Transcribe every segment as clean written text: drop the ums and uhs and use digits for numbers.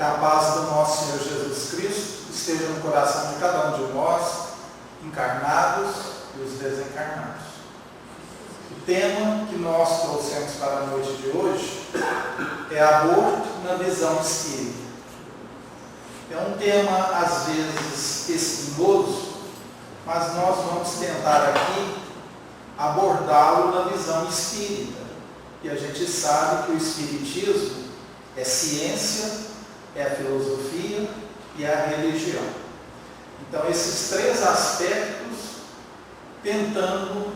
a paz do nosso Senhor Jesus Cristo esteja no coração de cada um de nós, encarnados e os desencarnados. O tema que nós trouxemos para a noite de hoje é aborto na visão espírita. É um tema, às vezes, espinhoso, mas nós vamos tentar aqui abordá-lo na visão espírita. E a gente sabe que o espiritismo é ciência, é a filosofia e é a religião. Então, esses três aspectos, tentando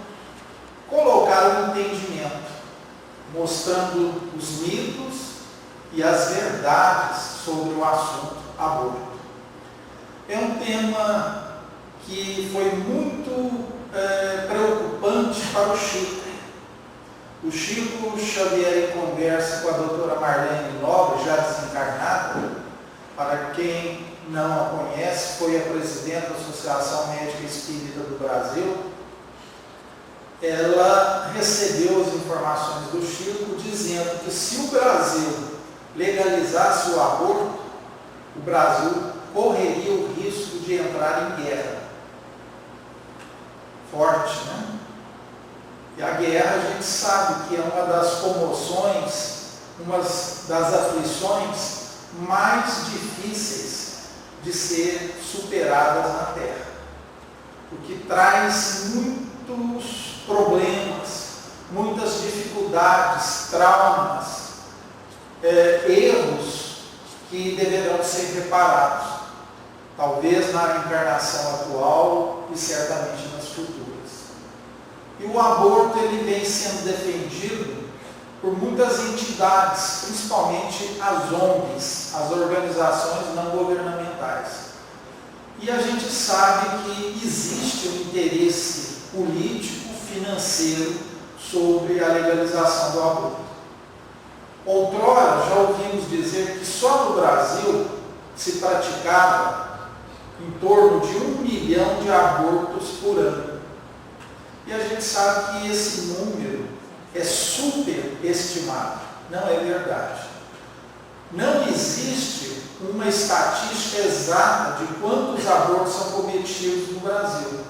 colocar o entendimento, mostrando os mitos e as verdades sobre o assunto aborto. É um tema que foi muito preocupante para o Chico. O Chico Xavier, em conversa com a doutora Marlene Nobre, já desencarnada, para quem não a conhece, foi a presidente da Associação Médica Espírita do Brasil. Ela recebeu as informações do Chico dizendo que se o Brasil legalizasse o aborto, o Brasil correria o risco de entrar em guerra. Forte, né? E a guerra, a gente sabe que é uma das comoções, uma das aflições mais difíceis de ser superadas na Terra. Porque traz muitos problemas, muitas dificuldades, traumas, erros que deverão ser reparados. Talvez na encarnação atual e certamente nas futuras. E o aborto ele vem sendo defendido por muitas entidades, principalmente as ONGs, as organizações não governamentais. E a gente sabe que existe um interesse político, financeiro sobre a legalização do aborto. Outrora já ouvimos dizer que só no Brasil se praticava em torno de 1 milhão de abortos por ano. E a gente sabe que esse número é superestimado, não é verdade. Não existe uma estatística exata de quantos abortos são cometidos no Brasil.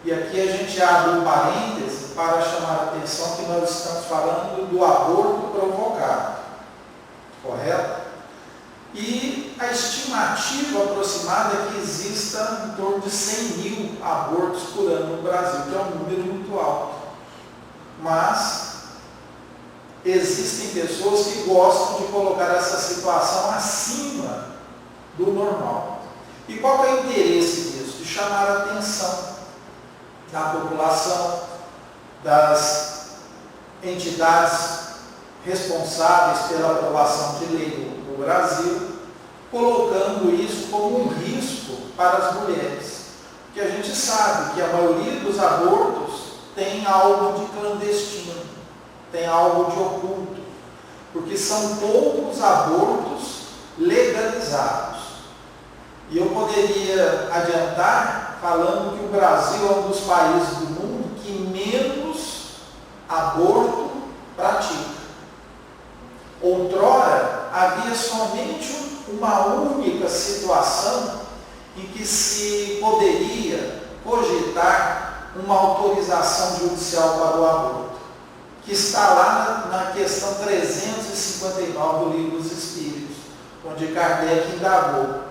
E aqui a gente abre um parêntese para chamar a atenção que nós estamos falando do aborto provocado, correto? E a estimativa aproximada é que exista em torno de 100 mil abortos por ano no Brasil, que é um número muito alto. Mas existem pessoas que gostam de colocar essa situação acima do normal. E qual é o interesse disso? De chamar a atenção da população, das entidades responsáveis pela aprovação de lei no Brasil, colocando isso como um risco para as mulheres. Porque a gente sabe que a maioria dos abortos tem algo de clandestino, tem algo de oculto, porque são poucos abortos legalizados. E eu poderia adiantar falando que o Brasil é um dos países do mundo que menos aborto pratica. Outrora, havia somente uma única situação em que se poderia cogitar uma autorização judicial para o aborto, que está lá na questão 359 do Livro dos Espíritos, onde Kardec indagou: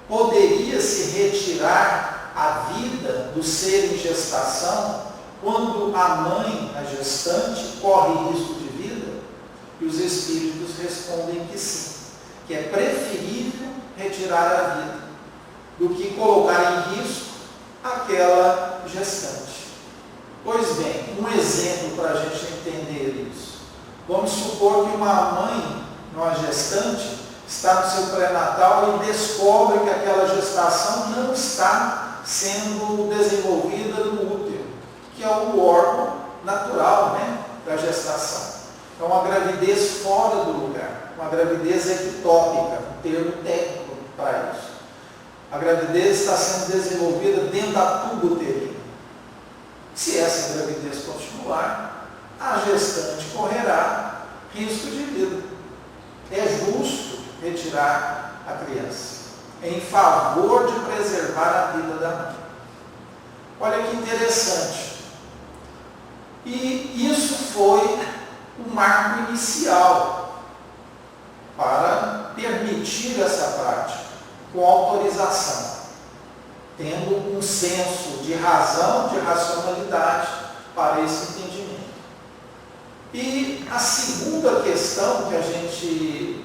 poderia-se retirar a vida do ser em gestação quando a mãe, a gestante, corre risco de vida? E os Espíritos respondem que sim, que é preferível retirar a vida do que colocar em risco aquela gestante. Pois bem, um exemplo para a gente entender isso. Vamos supor que uma mãe, uma gestante, está no seu pré-natal e descobre que aquela gestação não está sendo desenvolvida no útero, que é o órgão natural, da gestação. É uma gravidez fora do lugar, uma gravidez ectópica, um termo técnico para isso. A gravidez está sendo desenvolvida dentro da tuba uterina. Se essa gravidez continuar, a gestante correrá risco de vida. É justo retirar a criança, em favor de preservar a vida da mãe. Olha que interessante. E isso foi o marco inicial para permitir essa prática, com autorização, tendo um senso de razão, de racionalidade para esse entendimento. E a segunda questão que a gente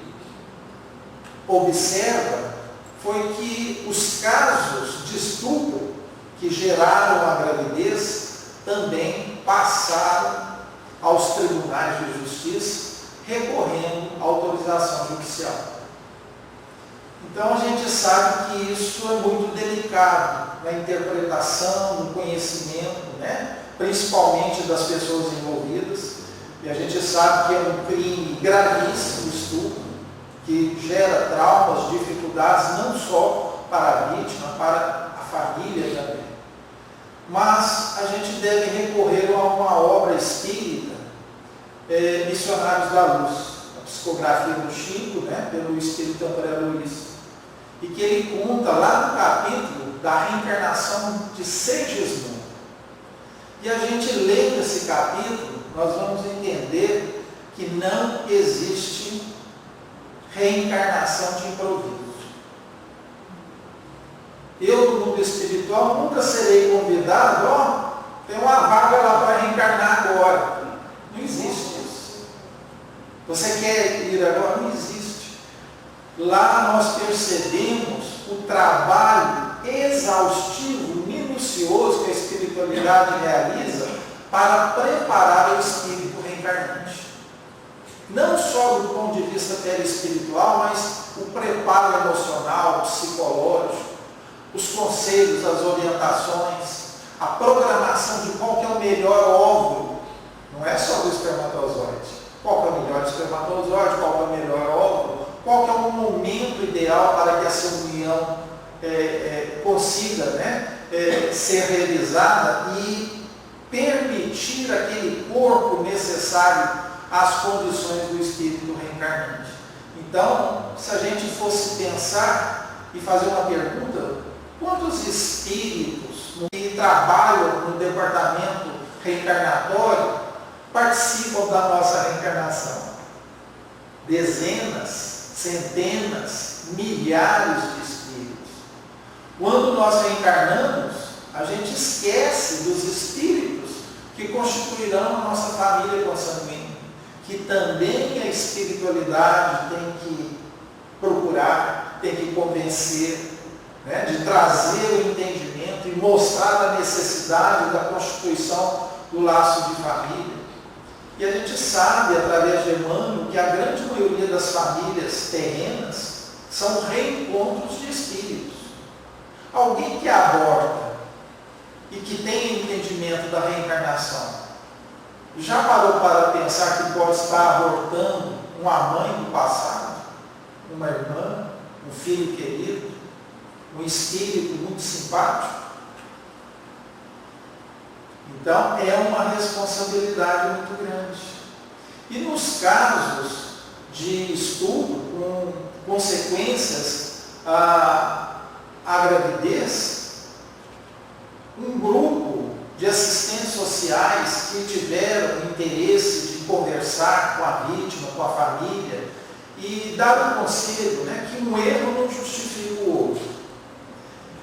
observa foi que os casos de estupro que geraram a gravidez também passaram aos tribunais de justiça, recorrendo à autorização judicial. Então a gente sabe que isso é muito delicado na interpretação, no conhecimento, principalmente das pessoas envolvidas. E a gente sabe que é um crime gravíssimo, o estupro, que gera traumas, dificuldades, não só para a vítima, para a família também. Mas a gente deve recorrer a uma obra espírita, Missionários da Luz, a psicografia do Chico, pelo espírito André Luiz, e que ele conta lá no capítulo da reencarnação de Segismundo. E a gente lendo esse capítulo, nós vamos entender que não existe reencarnação de improviso. Eu, no mundo espiritual, nunca serei convidado, tem uma vaga lá para reencarnar agora. Não existe isso. Você quer ir agora? Não existe. Lá nós percebemos o trabalho exaustivo, minucioso que a espiritualidade realiza para preparar o espírito reencarnante. Não só do ponto de vista perispiritual, mas o preparo emocional, psicológico, os conselhos, as orientações, a programação de qual que é o melhor óvulo. Não é só do espermatozoide. Qual que é o melhor espermatozoide, qual que é o melhor óvulo, qual que é o momento ideal para que essa união consiga ser realizada e permitir aquele corpo necessário às condições do espírito reencarnante. Então, se a gente fosse pensar e fazer uma pergunta, quantos espíritos que trabalham no departamento reencarnatório participam da nossa reencarnação? Dezenas, centenas, milhares de espíritos. Quando nós reencarnamos, a gente esquece dos espíritos que constituirão a nossa família consanguínea, que também a espiritualidade tem que procurar, tem que convencer, de trazer o entendimento e mostrar a necessidade da constituição do laço de família. E a gente sabe, através de Emmanuel, que a grande maioria das famílias terrenas são reencontros de espíritos. Alguém que aborta e que tem entendimento da reencarnação, já parou para pensar que pode estar abortando uma mãe do passado, uma irmã, um filho querido, um espírito muito simpático? Então, é uma responsabilidade muito grande. E nos casos de estupro, com consequências à gravidez, um grupo de assistentes sociais que tiveram interesse de conversar com a vítima, com a família, e dar um conselho, que um erro não justifica o outro.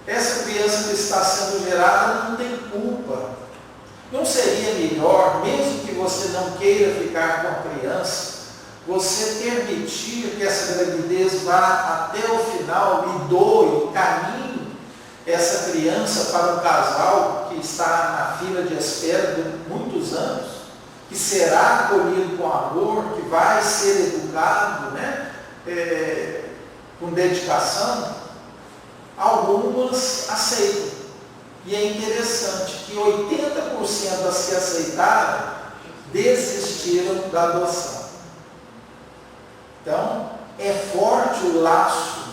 Essa criança que está sendo gerada não tem culpa. Não seria melhor, mesmo que você não queira ficar com a criança, você permitir que essa gravidez vá até o final e doe, caminhe essa criança para um casal que está na fila de espera de muitos anos, que será acolhido com amor, que vai ser educado, com dedicação? Algumas aceitam. E é interessante que 80% das que aceitaram desistiram da adoção. Então, é forte o laço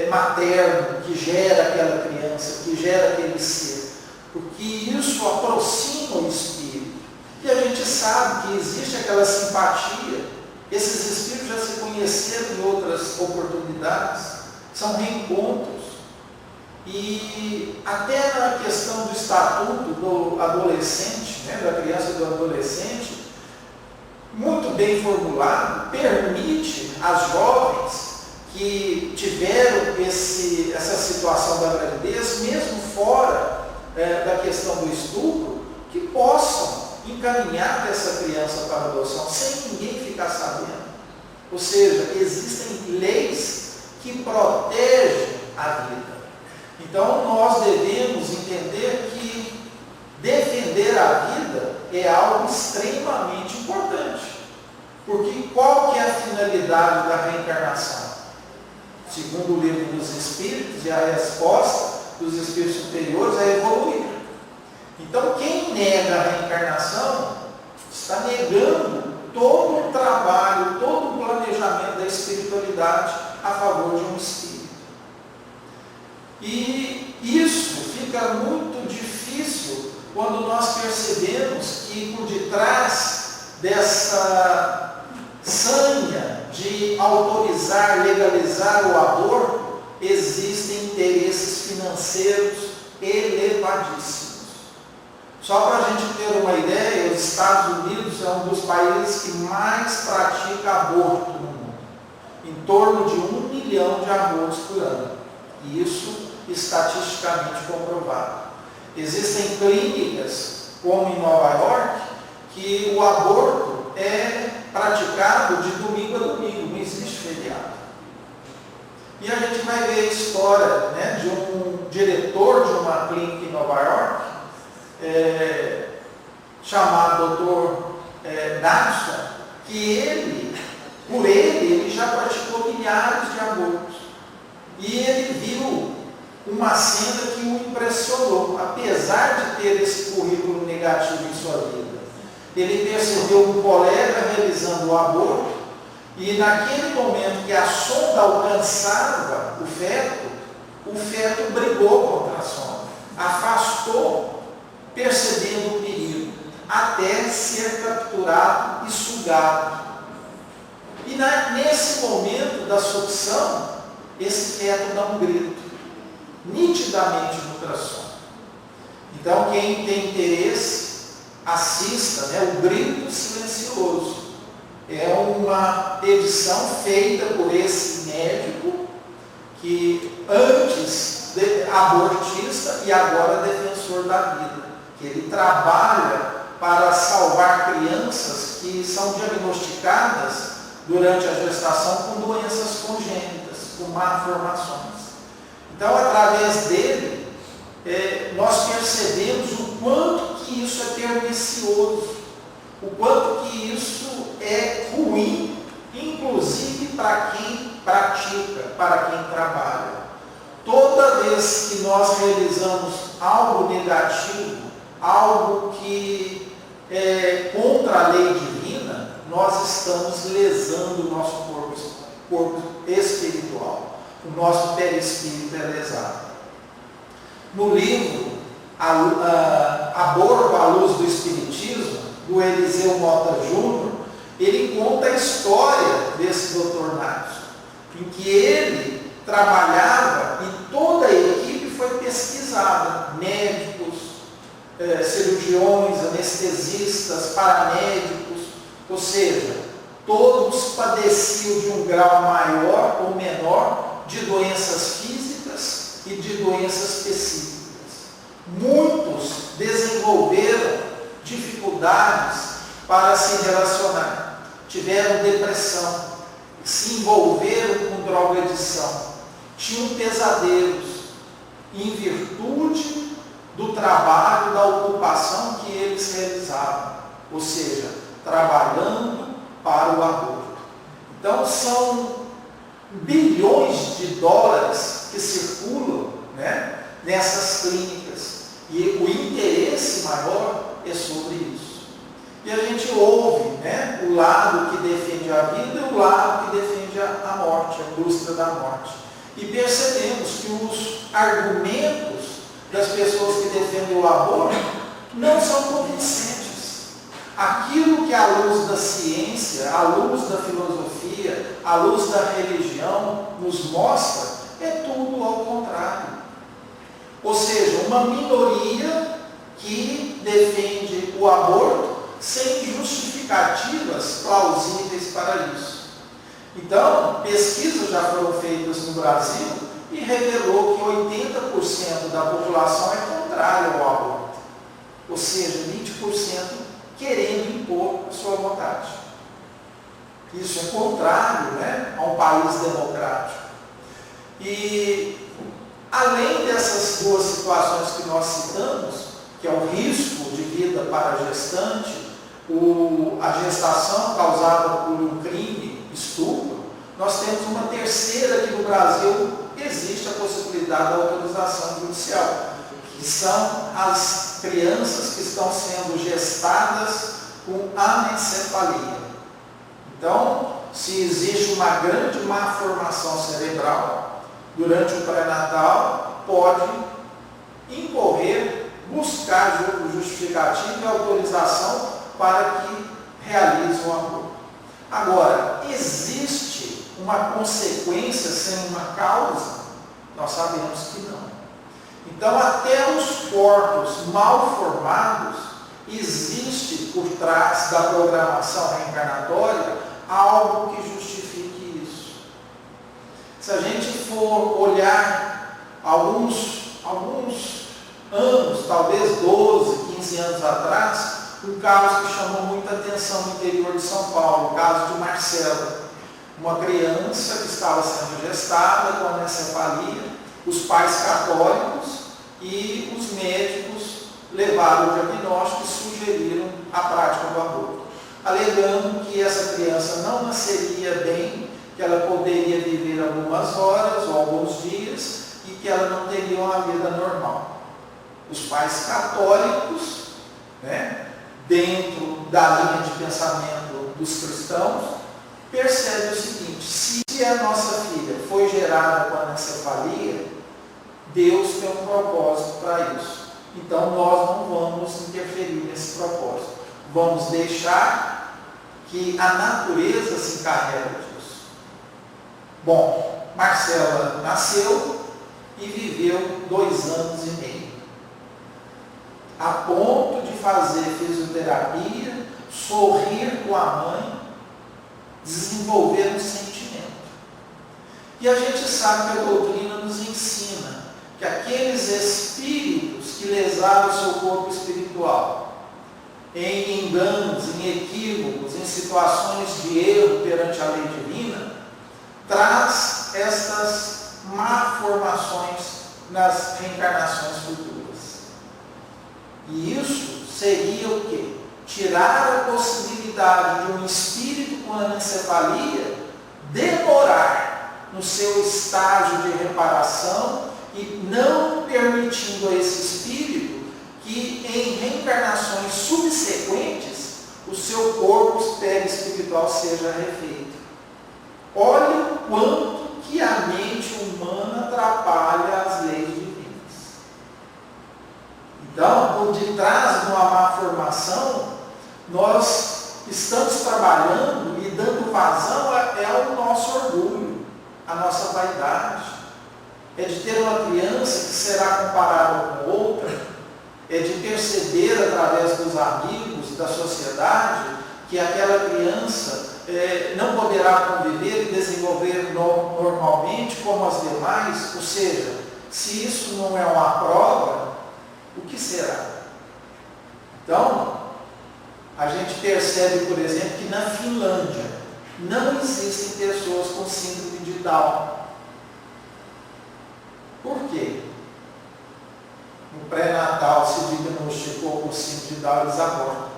materno que gera aquela criança, que gera aquele ser, porque isso aproxima o espírito. E a gente sabe que existe aquela simpatia Esses espíritos já se conheceram em outras oportunidades, são reencontros. E até na questão do estatuto do adolescente, né, da criança e do adolescente, muito bem formulado, permite às jovens que tiveram essa situação da gravidez, mesmo fora da questão do estupro, que possam encaminhar essa criança para a adoção sem ninguém ficar sabendo. Ou seja, existem leis que protegem a vida. Então nós devemos entender que defender a vida é algo extremamente importante. Porque qual que é a finalidade da reencarnação? Segundo o livro dos Espíritos, e a resposta dos Espíritos superiores é evoluir. Então quem nega a reencarnação está negando todo um trabalho, todo um planejamento da espiritualidade a favor de um espírito. E isso fica muito difícil quando nós percebemos que por detrás dessa sanha de autorizar, legalizar o aborto, existem interesses financeiros elevadíssimos. Só para a gente ter uma ideia, os Estados Unidos é um dos países que mais pratica aborto no mundo. Em torno de 1 milhão de abortos por ano. E isso estatisticamente comprovado. Existem clínicas, como em Nova York, que o aborto é praticado de domingo a domingo, não existe feriado. E a gente vai ver a história, né, de um diretor de uma clínica em Nova York, chamado Dr. Natson, que por ele já praticou milhares de abortos. E ele viu uma cena que o impressionou, apesar de ter esse currículo negativo em sua vida. Ele percebeu um colega realizando o aborto, e naquele momento que a sonda alcançava o feto brigou contra a sonda, afastou, percebendo o perigo, até ser capturado e sugado. E nesse momento da sucção, esse feto dá um grito, nitidamente no ultrassom. Então, quem tem interesse, assista, né, o grito silencioso. É uma edição feita por esse médico, que antes abortista e agora defensor da vida. Que ele trabalha para salvar crianças que são diagnosticadas durante a gestação com doenças congênitas, com malformações. Então, através dele, nós percebemos o quanto que isso é pernicioso, o quanto que isso é ruim, inclusive para quem pratica, para quem trabalha. Toda vez que nós realizamos algo negativo, algo que é contra a lei divina, nós estamos lesando o nosso corpo espiritual. O nosso perispírito é lesado. No livro Aborto à Luz do Espiritismo, do Eliseu Mota Júnior, ele conta a história desse Dr. Natson, em que ele trabalhava e toda a equipe foi pesquisada, médicos, cirurgiões, anestesistas, paramédicos, ou seja, todos padeciam de um grau maior ou menor de doenças físicas e de doenças psíquicas. Muitos desenvolveram dificuldades para se relacionar, tiveram depressão, se envolveram com drogadição, tinham pesadelos, em virtude do trabalho, da ocupação que eles realizavam, ou seja, trabalhando para o aborto. Então são bilhões de dólares que circulam, né, nessas clínicas, e o interesse maior é sobre isso. E a gente ouve, né, o lado que defende a vida e o lado que defende a morte, a indústria da morte. E percebemos que os argumentos das pessoas que defendem o aborto não são convincentes. Aquilo que à luz da ciência, à luz da filosofia, à luz da religião nos mostra, é tudo ao contrário. Ou seja, uma minoria que defende o aborto sem justificativas plausíveis para isso. Então, pesquisas já foram feitas no Brasil e revelou que 80% da população é contrária ao aborto. Ou seja, 20% querendo impor a sua vontade. Isso é contrário, né, a um país democrático. E, além dessas duas situações que nós citamos, que é o risco de vida para a gestante, a gestação causada por um crime, estupro, nós temos uma terceira que no Brasil existe a possibilidade da autorização judicial, que são as crianças que estão sendo gestadas com anencefalia. Então, se existe uma grande má formação cerebral durante o pré-natal, pode incorrer, buscar justificativa e autorização para que realize o aborto. Agora, existe uma consequência sem uma causa? Nós sabemos que não. Então, até os corpos mal formados, existe por trás da programação reencarnatória algo que justifique isso. Se a gente for olhar alguns anos, talvez 12, 15 anos atrás, um caso que chamou muita atenção no interior de São Paulo, o caso de Marcela, uma criança que estava sendo gestada com anencefalia, os pais católicos e os médicos levaram o diagnóstico e sugeriram a prática do aborto, alegando que essa criança não nasceria bem, que ela poderia viver algumas horas ou alguns dias e que ela não teria uma vida normal. Os pais católicos, né, dentro da linha de pensamento dos cristãos, percebem o seguinte: se a nossa filha foi gerada com anencefalia, Deus tem um propósito para isso. Então nós não vamos interferir nesse propósito. Vamos deixar que a natureza se encarregue disso. Bom, Marcela nasceu e viveu 2 anos e meio. A ponto de fazer fisioterapia, sorrir com a mãe, desenvolver um sentimento. E a gente sabe que a doutrina nos ensina que aqueles espíritos que lesaram o seu corpo espiritual, em enganos, em equívocos, em situações de erro perante a lei divina, traz estas malformações nas reencarnações futuras. E isso seria o quê? Tirar a possibilidade de um espírito com anencefalia demorar no seu estágio de reparação e não permitindo a esse espírito que em reencarnações subsequentes o seu corpo perispiritual seja refeito. Olha o quanto que a mente humana atrapalha as leis divinas. Então, por detrás de uma má formação, nós estamos trabalhando e dando vazão ao nosso orgulho, à nossa vaidade. É de ter uma criança que será comparada com outra, é de perceber através dos amigos, da sociedade, que aquela criança não poderá conviver e desenvolver normalmente como as demais. Ou seja, se isso não é uma prova, o que será? Então, a gente percebe, por exemplo, que na Finlândia não existem pessoas com síndrome de Down. Por quê? No pré-natal se diagnosticou com síndrome de Down, eles abortam.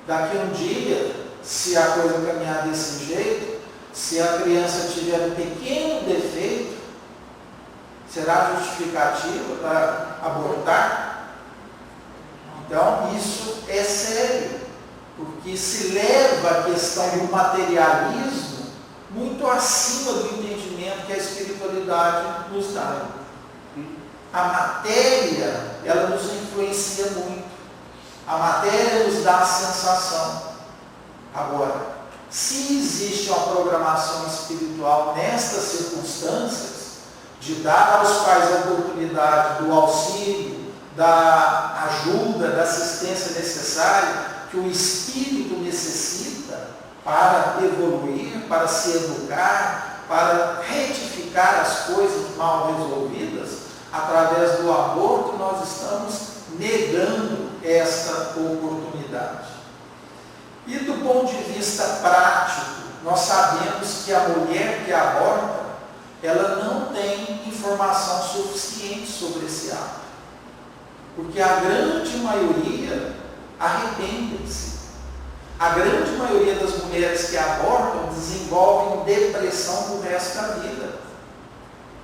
Daqui um dia, se a coisa caminhar desse jeito, se a criança tiver um pequeno defeito, será justificativa para abortar? Então, isso é sério, porque se leva a questão do materialismo muito acima do entendimento que a espiritualidade nos dá. A matéria, ela nos influencia muito. A matéria nos dá a sensação. Agora, se existe uma programação espiritual nestas circunstâncias, de dar aos pais a oportunidade do auxílio, da ajuda, da assistência necessária que o espírito necessita para evoluir, para se educar, para retificar as coisas mal resolvidas, através do aborto nós estamos negando esta oportunidade. E do ponto de vista prático, nós sabemos que a mulher que aborta, ela não tem informação suficiente sobre esse ato. Porque a grande maioria arrepende-se. A grande maioria das mulheres que abortam desenvolvem depressão no resto da vida.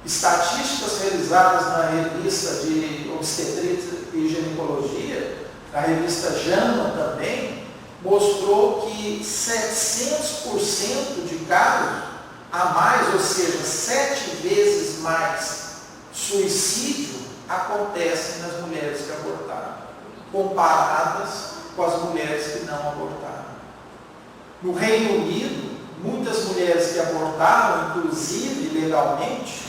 Estatísticas realizadas na revista de obstetrícia e ginecologia, na revista JAMA também, mostrou que 700% de casos a mais, ou seja, 7 vezes mais suicídio acontecem nas mulheres que abortaram, comparadas com as mulheres que não abortaram. No Reino Unido, muitas mulheres que abortaram, inclusive legalmente,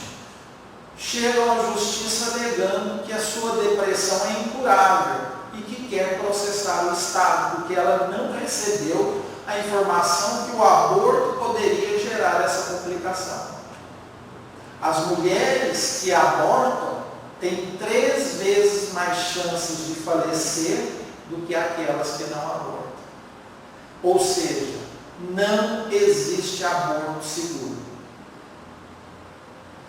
chegam à justiça alegando que a sua depressão é incurável e que quer processar o Estado, porque ela não recebeu a informação que o aborto poderia gerar essa complicação. As mulheres que abortam têm 3 vezes mais chances de falecer do que aquelas que não abortam. Ou seja, não existe aborto seguro.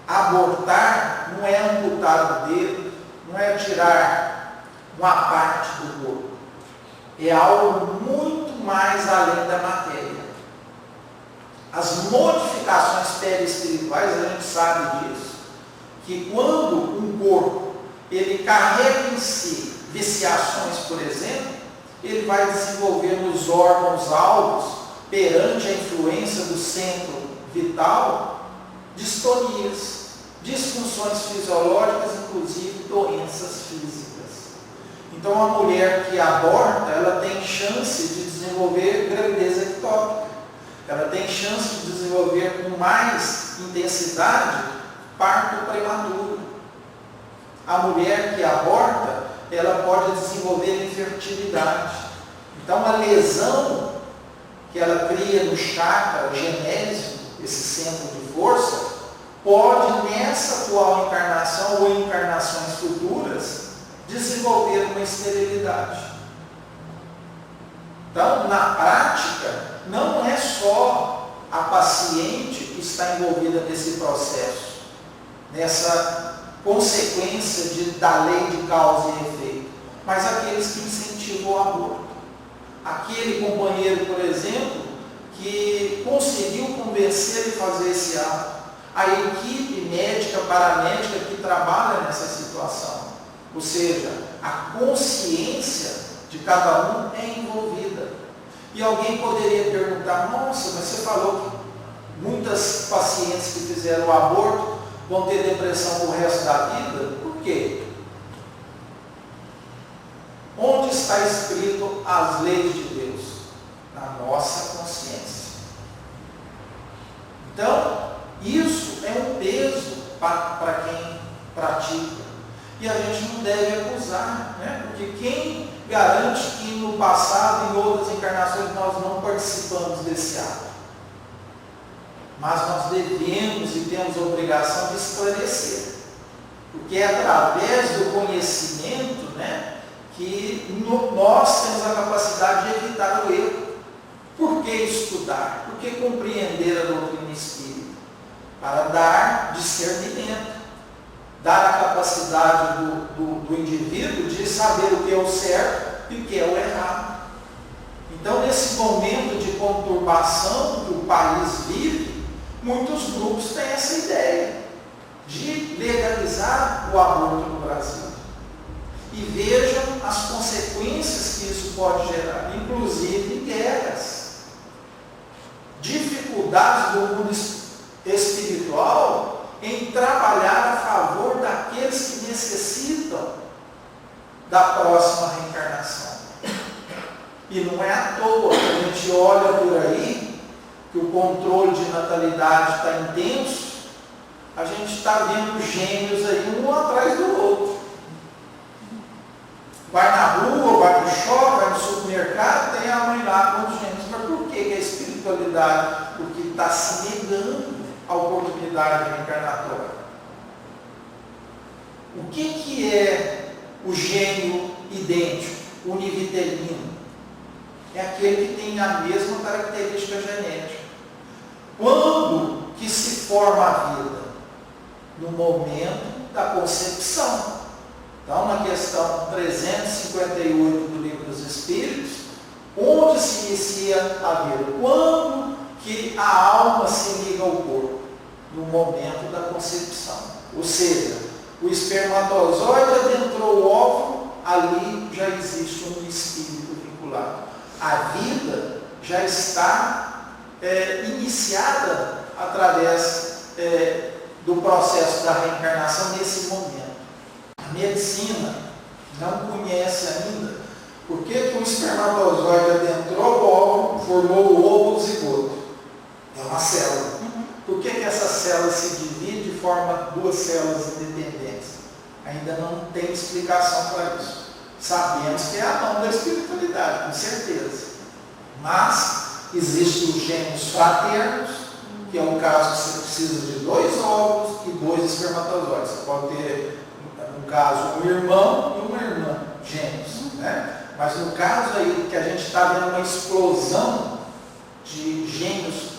Abortar não é amputar o dedo, não é tirar uma parte do corpo. É algo muito mais além da matéria. As modificações perispirituais, a gente sabe disso, que quando um corpo ele carrega em si viciações, por exemplo, ele vai desenvolver nos órgãos-alvos, perante a influência do centro vital, distonias, disfunções fisiológicas, inclusive doenças físicas. Então, a mulher que aborta, ela tem chance de desenvolver gravidez ectópica. Ela tem chance de desenvolver com mais intensidade parto prematuro. A mulher que aborta, ela pode desenvolver infertilidade. Então, a lesão que ela cria no chakra genésio, esse centro de força, pode, nessa atual encarnação ou encarnações futuras, desenvolver uma esterilidade. Então, na prática, não é só a paciente que está envolvida nesse processo, nessa consequência da lei de causa e efeito, mas aqueles que incentivam o aborto. Aquele companheiro, por exemplo, que conseguiu convencer e fazer esse ato. A equipe médica, paramédica que trabalha nessa situação. Ou seja, a consciência de cada um é envolvida. E alguém poderia perguntar, nossa, mas você falou que muitas pacientes que fizeram o aborto vão ter depressão o resto da vida? Por quê? Onde está escrito as leis de Deus? Na nossa consciência. Então, isso é um peso para quem pratica. E a gente não deve acusar, né? Porque quem garante que no passado, em outras encarnações, nós não participamos desse ato? Mas nós devemos e temos a obrigação de esclarecer. Porque é através do conhecimento, né, que nós temos a capacidade de evitar o erro. Por que estudar? Por que compreender a doutrina espírita? Para dar discernimento. Dar a capacidade do indivíduo de saber o que é o certo e o que é o errado. Então, nesse momento de conturbação que o país vive, muitos grupos têm essa ideia de legalizar o aborto no Brasil. E vejam as consequências que isso pode gerar, inclusive guerras, dificuldades do mundo espiritual em trabalhar a favor daqueles que necessitam da próxima reencarnação. E não é à toa que a gente olha por aí, que o controle de natalidade está intenso, a gente está vendo gêmeos aí um atrás do outro. Vai na rua, vai no shopping, vai no supermercado, tem a mãe lá com os gêmeos. Mas por que a espiritualidade? Porque está se negando a oportunidade reencarnatória. O que é o gêmeo idêntico, univitelino? É aquele que tem a mesma característica genética. Quando que se forma a vida? No momento da concepção. Então, na questão 358 do Livro dos Espíritos, onde se inicia a vida? Quando que a alma se liga ao corpo? No momento da concepção. Ou seja, o espermatozoide adentrou o óvulo, ali já existe um espírito vinculado. A vida já está iniciada através do processo da reencarnação nesse momento. A medicina não conhece ainda por que o espermatozoide adentrou o óvulo, formou o óvulo zigoto. É uma célula. Por que essa célula se divide e forma duas células independentes? Ainda não tem explicação para isso. Sabemos que é a mão da espiritualidade, com certeza. Mas existem os gêmeos fraternos, que é um caso que você precisa de 2 óvulos e 2 espermatozoides. Você pode ter, no caso, um irmão e uma irmã, gêmeos. Né? Mas no caso aí que a gente está vendo uma explosão de gêmeos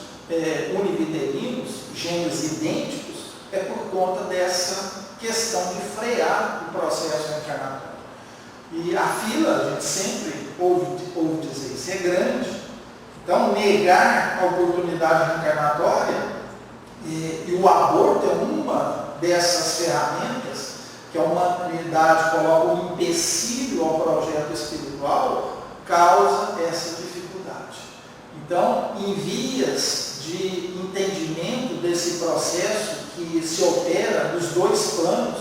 univitelinos, gêmeos idênticos, é por conta dessa questão de frear o processo reencarnatório. E a fila, a gente sempre ouve dizer, isso é grande. Então, negar a oportunidade reencarnatória e o aborto é uma dessas ferramentas que a humanidade coloca um empecilho ao projeto espiritual, causa essa dificuldade. Então, em vias de entendimento desse processo que se opera nos 2 planos,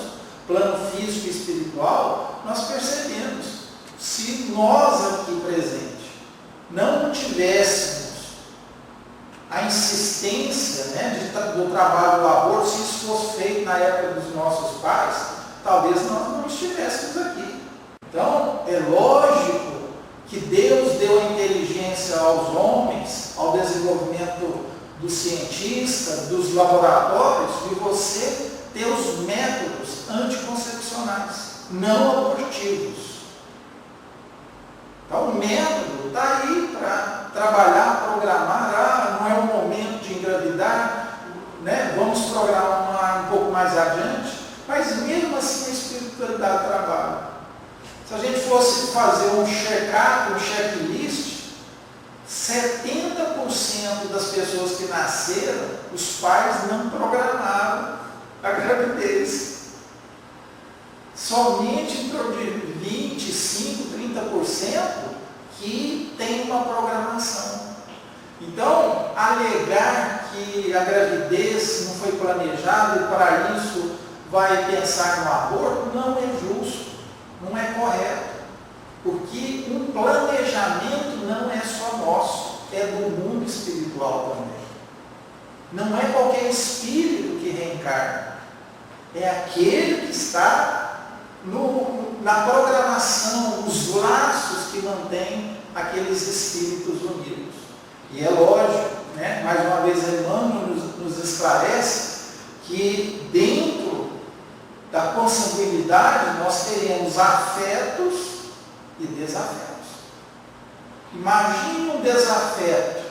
plano físico e espiritual, nós percebemos, se nós aqui presentes não tivéssemos a insistência do trabalho do aborto, se isso fosse feito na época dos nossos pais, talvez nós não estivéssemos aqui. Então, é lógico que Deus deu a inteligência aos homens, ao desenvolvimento dos cientistas, dos laboratórios, de você ter os métodos anticoncepcionais, não abortivos. Então, o método está aí para trabalhar, programar, não é o momento de engravidar, né? Vamos programar um pouco mais adiante, mas mesmo assim a espiritualidade trabalha. Se a gente fosse fazer um check-up, um checklist, 70% das pessoas que nasceram, os pais não programaram a gravidez. Somente em torno de 25%, 30% que tem uma programação. Então, alegar que a gravidez não foi planejada e para isso vai pensar no aborto, não é justo, não é correto. Porque um planejamento não é só nosso, é do mundo espiritual também. Não é qualquer espírito que reencarna, é aquele que está na programação, os laços que mantêm aqueles espíritos unidos. E é lógico, né? Mais uma vez Emmanuel nos esclarece que dentro da consanguinidade nós teremos afetos e desafetos. Imagine um desafeto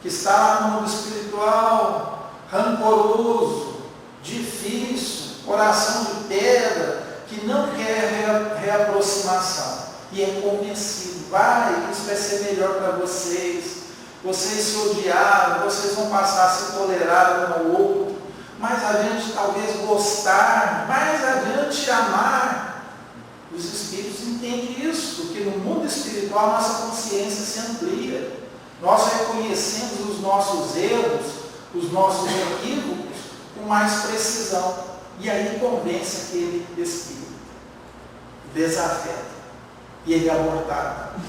que está lá no mundo espiritual, rancoroso, difícil, coração de pedra, que não quer reaproximação e é convencido, isso vai ser melhor para vocês se odiaram, vocês vão passar a se tolerar um ao outro, mais adiante talvez gostar, mais adiante amar. Os espíritos entendem isso, porque no mundo espiritual nossa consciência se amplia, nós reconhecemos os nossos erros, os nossos equívocos com mais precisão. E aí convence aquele espírito, desafeta, e ele é abortado.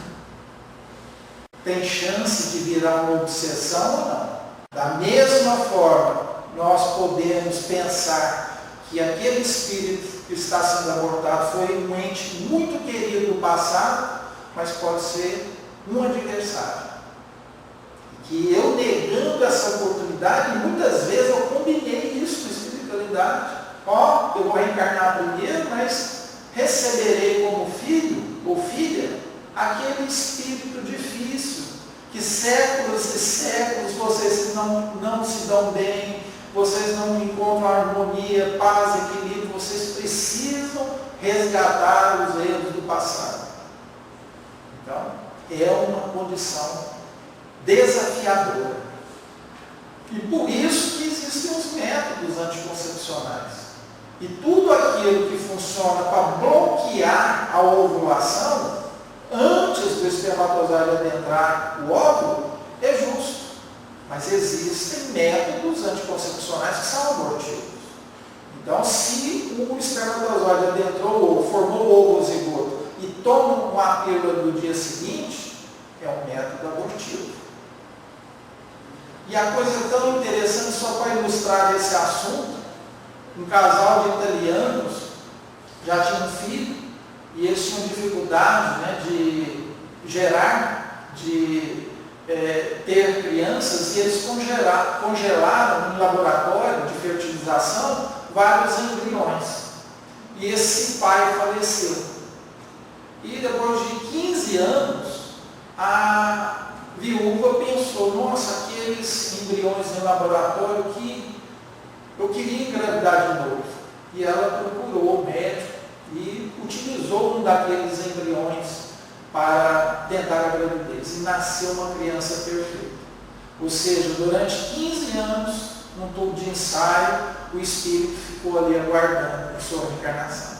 tem chance de virar uma obsessão ou não? Da mesma forma, nós podemos pensar que aquele espírito que está sendo abortado foi um ente muito querido do passado, mas pode ser um adversário. Que eu negando essa oportunidade, muitas vezes eu combinei isso com espiritualidade. Eu vou reencarnar primeiro, mas receberei como filho ou filha aquele espírito difícil, que séculos e séculos vocês não se dão bem, vocês não encontram harmonia, paz, equilíbrio, vocês precisam resgatar os erros do passado. Então, é uma condição desafiadora. E por isso que existem os métodos anticoncepcionais. E tudo aquilo que funciona para bloquear a ovulação, antes do espermatozoide adentrar o óvulo, é justo. Mas existem métodos anticoncepcionais que são abortivos. Então, se o espermatozoide adentrou o ovo, formou o ovo zigoto e toma uma pílula no dia seguinte, é um método abortivo. E a coisa tão interessante, só para ilustrar esse assunto, um casal de italianos já tinha um filho e eles tinham dificuldade, né, de gerar, de ter crianças, e eles congelaram em laboratório de fertilização vários embriões. E esse pai faleceu. E depois de 15 anos, a viúva pensou, nossa, aqueles embriões em laboratório que eu queria engravidar de novo. E ela procurou o médico e utilizou um daqueles embriões para tentar a gravidez. E nasceu uma criança perfeita. Ou seja, durante 15 anos, num tubo de ensaio, o espírito ficou ali aguardando a sua reencarnação.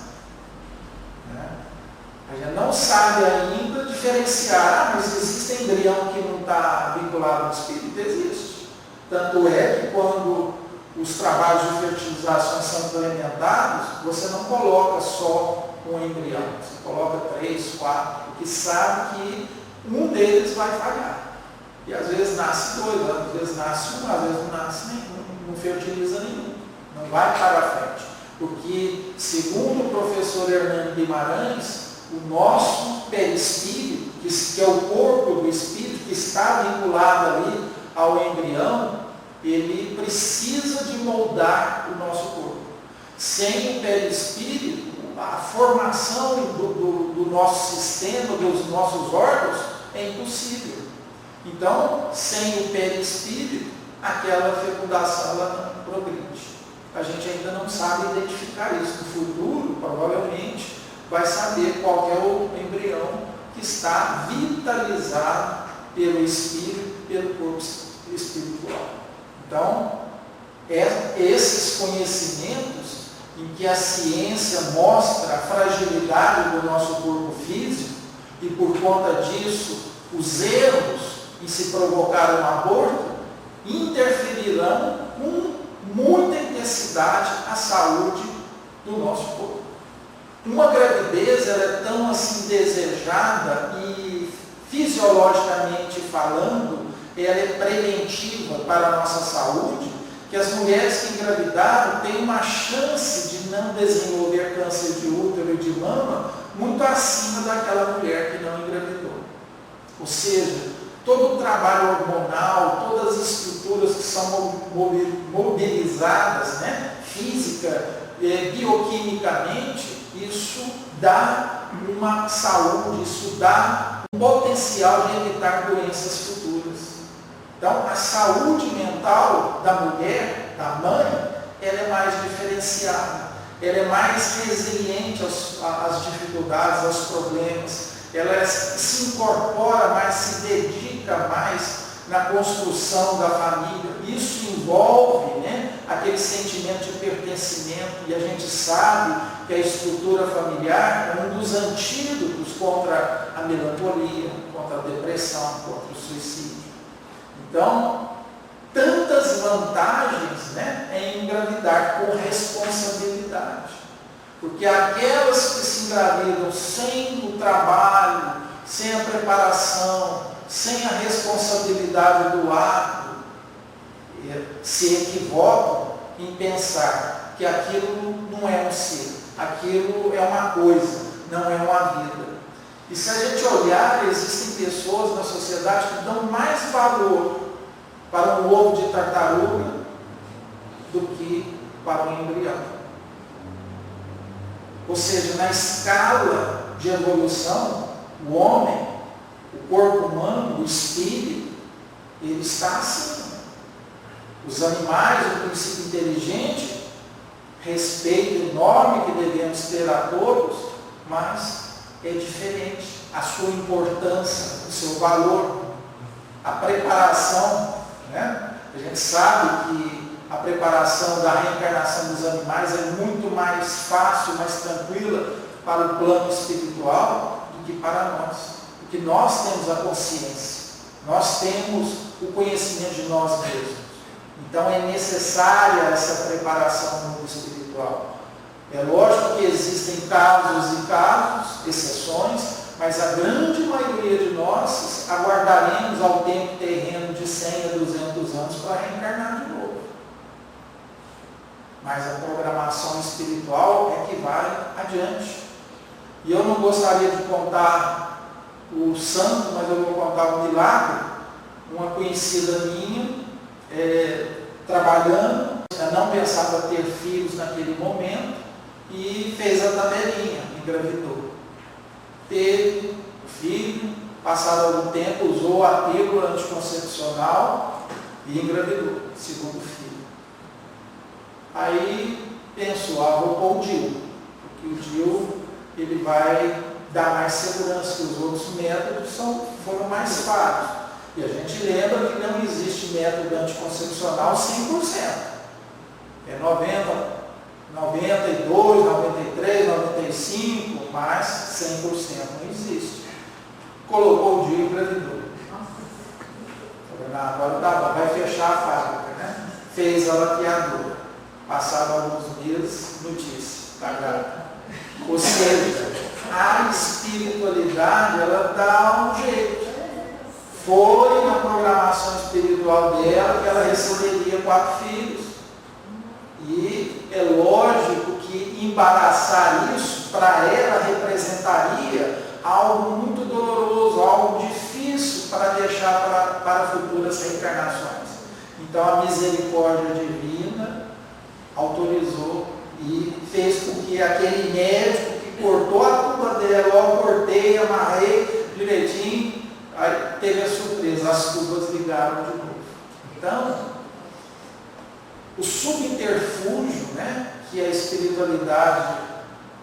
A gente não sabe ainda diferenciar, mas existe embrião que não está vinculado ao espírito? Existe. Tanto é que quando os trabalhos de fertilização são implementados, você não coloca só um embrião, você coloca 3, 4, porque sabe que um deles vai falhar. E às vezes nasce 2, às vezes nasce 1, às vezes não nasce nenhum, não fertiliza nenhum, não vai para a frente. Porque, segundo o professor Hernani Guimarães, o nosso perispírito, que é o corpo do espírito, que está vinculado ali ao embrião, ele precisa de moldar o nosso corpo. Sem o perispírito, a formação do nosso sistema, dos nossos órgãos, é impossível. Então, sem o perispírito, aquela fecundação ela não progride. A gente ainda não sabe identificar isso. No futuro, provavelmente, vai saber qual é o embrião que está vitalizado pelo espírito, pelo corpo espiritual. Então, esses conhecimentos em que a ciência mostra a fragilidade do nosso corpo físico e, por conta disso, os erros em se provocar um aborto, interferirão com muita intensidade a saúde do nosso corpo. Uma gravidez ela é tão assim desejada e fisiologicamente falando, ela é preventiva para a nossa saúde, que as mulheres que engravidaram têm uma chance de não desenvolver câncer de útero e de mama muito acima daquela mulher que não engravidou. Ou seja, todo o trabalho hormonal, todas as estruturas que são mobilizadas, né, física, bioquimicamente, isso dá uma saúde, isso dá um potencial de evitar doenças futuras. Então, a saúde mental da mulher, da mãe, ela é mais diferenciada, ela é mais resiliente às dificuldades, aos problemas, ela se incorpora mais, se dedica mais na construção da família. Isso envolve, né, aquele sentimento de pertencimento, e a gente sabe que a estrutura familiar é um dos antídotos contra a melancolia, contra a depressão, contra o suicídio. Então, tantas vantagens, né, em engravidar com responsabilidade. Porque aquelas que se engravidam sem o trabalho, sem a preparação, sem a responsabilidade do ato, se equivocam em pensar que aquilo não é um ser, aquilo é uma coisa, não é uma vida. E se a gente olhar, existem pessoas na sociedade que dão mais valor para um ovo de tartaruga do que para um embrião. Ou seja, na escala de evolução, o homem, o corpo humano, o espírito, ele está acima. Os animais, o princípio inteligente, respeito enorme que devemos ter a todos, mas é diferente. A sua importância, o seu valor, a preparação, né? A gente sabe que a preparação da reencarnação dos animais é muito mais fácil, mais tranquila para o plano espiritual do que para nós. Porque nós temos a consciência, nós temos o conhecimento de nós mesmos. Então é necessária essa preparação no mundo espiritual. É lógico que existem casos e casos, exceções, mas a grande maioria de nós aguardaremos ao tempo terreno de 100 a 200 anos para reencarnar de novo. Mas a programação espiritual é que vai adiante. E eu não gostaria de contar o santo, mas eu vou contar um milagre. Uma conhecida minha, trabalhando, não pensava ter filhos naquele momento e fez a tabelinha, engravidou. Teve o filho, passado algum tempo, usou a pílula anticoncepcional e engravidou, segundo filho. Aí pensou, vou pôr o DIU, porque o DIU ele vai dar mais segurança, que os outros métodos foram mais falhos. E a gente lembra que não existe método anticoncepcional 100%. É 90, 92, 93, 95, mas 100% não existe. Colocou o DIU e engravidou. Agora tá bom, vai fechar a fábrica, né? Fez a laqueadora. Passaram alguns meses, notícia, está grávida. Ou seja, a espiritualidade, ela dá um jeito. Foi na programação espiritual dela que ela receberia 4 filhos. E é lógico que embaraçar isso, para ela, representaria algo muito doloroso, algo difícil para deixar para futuras reencarnações. Então a misericórdia divina autorizou e fez com que aquele médico que cortou a tuba dela, eu cortei, amarrei direitinho, aí teve a surpresa, as tubas ligaram de novo. Então, o subterfúgio, né, que a espiritualidade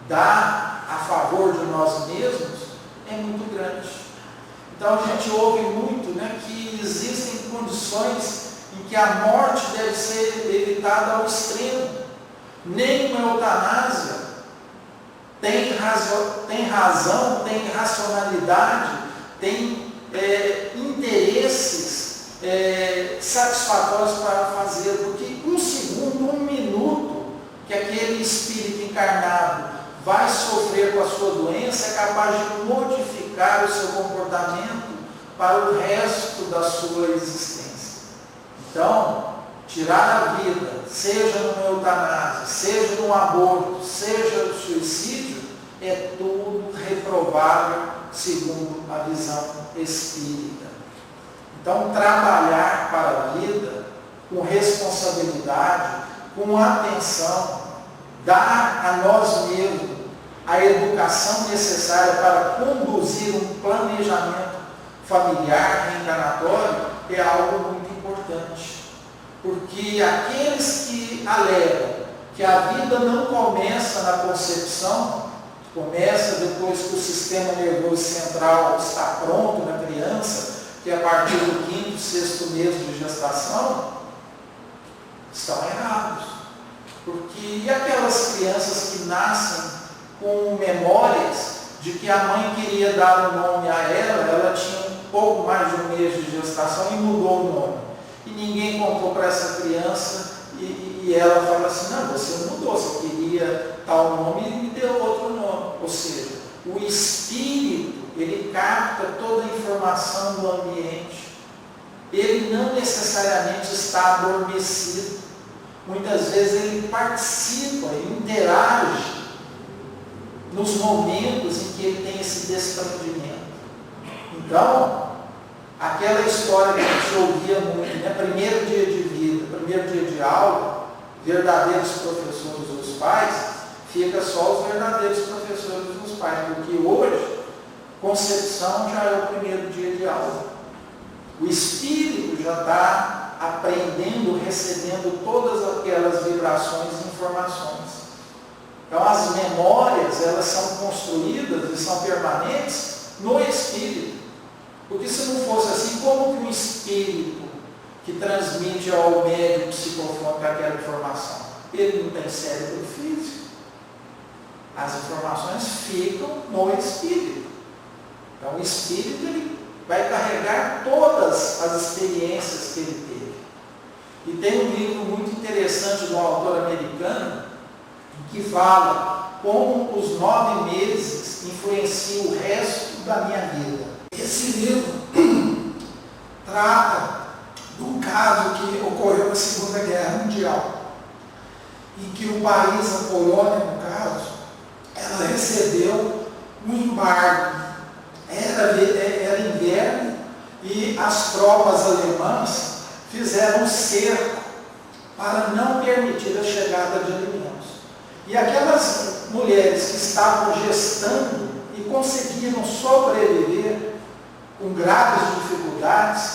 dá a favor de nós mesmos é muito grande. Então a gente ouve muito, né, que existem condições em que a morte deve ser evitada ao extremo. Nem uma eutanásia tem razão, tem racionalidade, tem interesses satisfatórios para fazer, porque um segundo, um minuto que aquele espírito encarnado vai sofrer com a sua doença é capaz de modificar o seu comportamento para o resto da sua existência. Então, tirar a vida, seja numa eutanásia, seja num aborto, seja no suicídio, é tudo reprovável segundo a visão espírita. Então, trabalhar para a vida com responsabilidade, com atenção, dar a nós mesmos a educação necessária para conduzir um planejamento familiar, reencarnatório, é algo muito importante. Porque aqueles que alegam que a vida não começa na concepção, começa depois que o sistema nervoso central está pronto na criança, que é a partir do 5º, 6º mês de gestação, estão errados. Porque e aquelas crianças que nascem com memórias de que a mãe queria dar um nome a ela tinha um pouco mais de um mês de gestação e mudou o nome. E ninguém contou para essa criança e ela fala assim, não, você mudou, você queria tal nome e me deu outro nome. Ou seja, o espírito ele capta toda a informação do ambiente. Ele não necessariamente está adormecido. Muitas vezes ele participa, ele interage nos momentos em que ele tem esse desprendimento. Então, aquela história que a gente ouvia muito, né? Primeiro dia de vida, primeiro dia de aula, verdadeiros professores dos pais, fica só os verdadeiros professores dos pais, porque hoje, concepção já é o primeiro dia de aula. O espírito já está aprendendo, recebendo todas aquelas vibrações e informações. Então, as memórias, elas são construídas e são permanentes no espírito. Porque se não fosse assim, como que um espírito que transmite ao médium psicofônico aquela informação? Ele não tem cérebro físico. As informações ficam no espírito. Então, o espírito ele vai carregar todas as experiências que ele teve. E tem um livro muito interessante de um autor americano que fala como os 9 meses influenciam o resto da minha vida. Esse livro trata de um caso que ocorreu na Segunda Guerra Mundial, em que o país, a Polônia, no caso, ela recebeu um embargo. Era inverno e as tropas alemãs fizeram um cerco para não permitir a chegada de alimentos. E aquelas mulheres que estavam gestando e conseguiram sobreviver com graves dificuldades,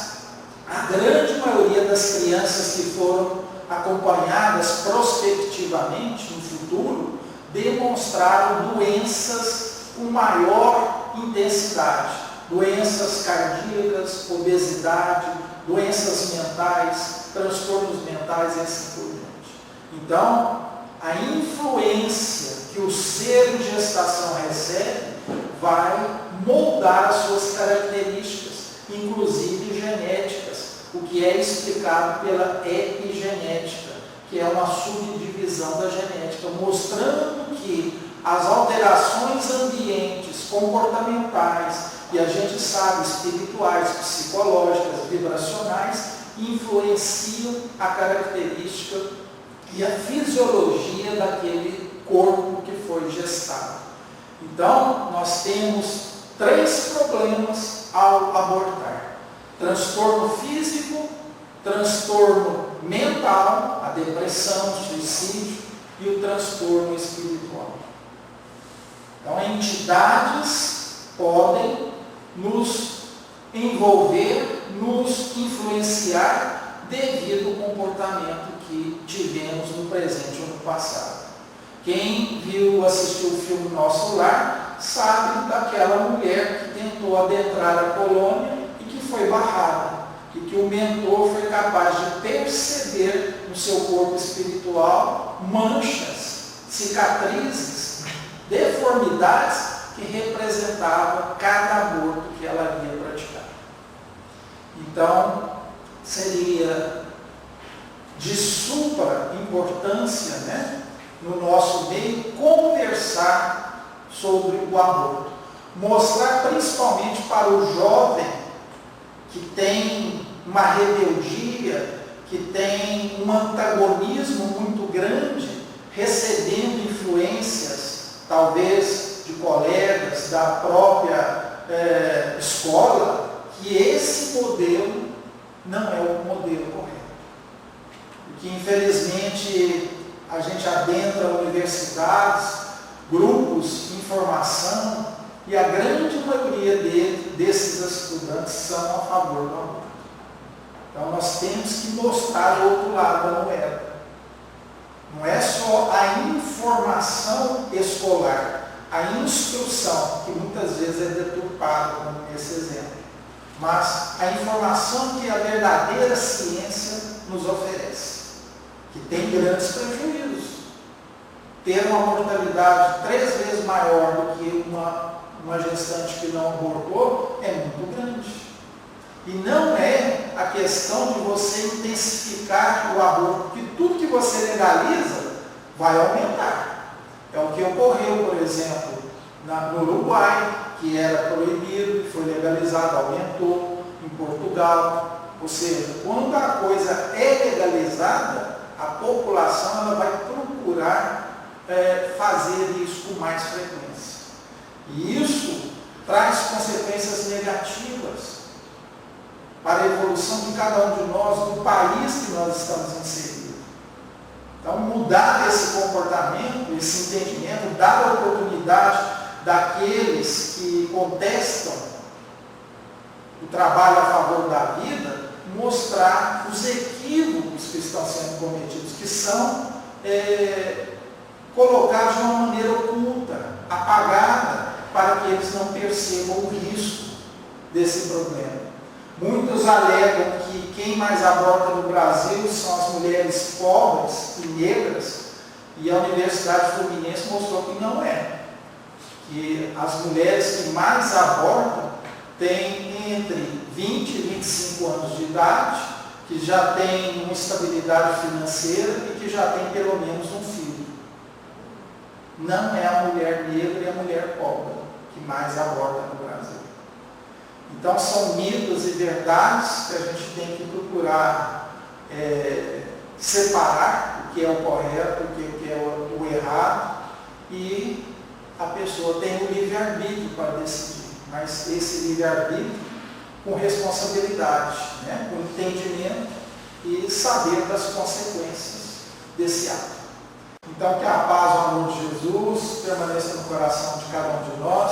a grande maioria das crianças que foram acompanhadas prospectivamente no futuro demonstraram doenças com maior intensidade, doenças cardíacas, obesidade, doenças mentais, transtornos mentais e assim por diante. Então, a influência que o ser em gestação recebe vai moldar as suas características, inclusive genéticas, o que é explicado pela epigenética, que é uma subdivisão da genética, mostrando que as alterações ambientes, comportamentais, e a gente sabe, espirituais, psicológicas, vibracionais, influenciam a característica e a fisiologia daquele corpo que foi gestado. Então, nós temos 3 problemas ao abortar: transtorno físico, transtorno mental, a depressão, o suicídio, e o transtorno espiritual. Então, entidades podem nos envolver, nos influenciar devido ao comportamento que tivemos no presente ou no passado. Quem assistiu o filme Nosso Lar, sabe daquela mulher que tentou adentrar a colônia e que foi barrada, e que o mentor foi capaz de perceber no seu corpo espiritual manchas, cicatrizes, deformidades que representavam cada aborto que ela havia praticado. Então, seria de supra importância, né, no nosso meio, conversar sobre o aborto. Mostrar principalmente para o jovem que tem uma rebeldia, que tem um antagonismo muito grande, recebendo influências, talvez de colegas, da própria escola, que esse modelo não é o modelo correto. Porque, infelizmente, a gente adentra universidades, grupos de informação, e a grande maioria desses estudantes são a favor do aborto. Então, nós temos que mostrar o outro lado da moeda. Não é só a informação escolar, a instrução, que muitas vezes é deturpada, como nesse exemplo, mas a informação que a verdadeira ciência nos oferece, que tem grandes prejuízos. Ter uma mortalidade 3 vezes maior do que uma gestante que não abortou é muito grande. E não é a questão de você intensificar o aborto, porque tudo que você legaliza vai aumentar. É o que ocorreu, por exemplo, no Uruguai, que era proibido, foi legalizado, aumentou em Portugal. Ou seja, quando a coisa é legalizada, a população ela vai procurar fazer isso com mais frequência. E isso traz consequências negativas para a evolução de cada um de nós, do país que nós estamos inseridos. Então, mudar esse comportamento, esse entendimento, dar a oportunidade daqueles que contestam o trabalho a favor da vida, mostrar os equívocos que estão sendo cometidos, que são colocados de uma maneira oculta, apagada, para que eles não percebam o risco desse problema. Muitos alegam que quem mais aborta no Brasil são as mulheres pobres e negras, e a Universidade Fluminense mostrou que não é. Que as mulheres que mais abortam têm entre 20 e 25 anos de idade, que já têm uma estabilidade financeira e que já têm pelo menos um filho. Não é a mulher negra e a mulher pobre que mais aborta no Brasil. Então, são mitos e verdades que a gente tem que procurar separar o que é o correto, o que é o errado, e a pessoa tem o livre-arbítrio para decidir, mas esse livre-arbítrio com responsabilidade, com entendimento e saber das consequências desse ato. Então, que a paz e o amor de Jesus permaneça no coração de cada um de nós.